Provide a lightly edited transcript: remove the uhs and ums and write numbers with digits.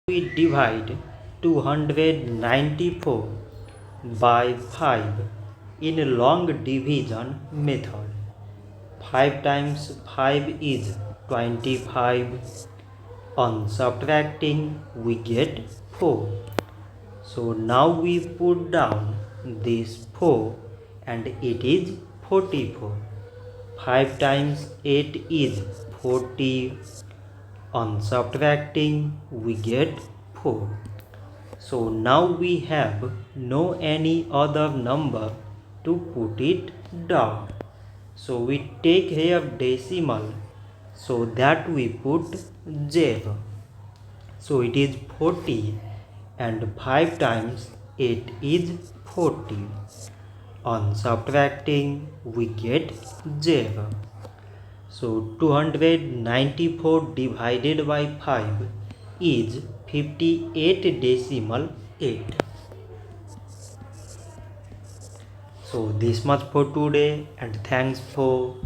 We divide 294 by 5 in long division method. 5 times 5 is 25. On subtracting we get 4. So now we put down this 4 and it is 44. 5 times 8 is 40. On subtracting we get 4. So now we have no any other number to put it down. So we take here decimal, so that we put 0. So it is 40 and 5 times 8 is 40. On subtracting we get 0. So 294 divided by 5 is 58.8. So this much for today and thanks for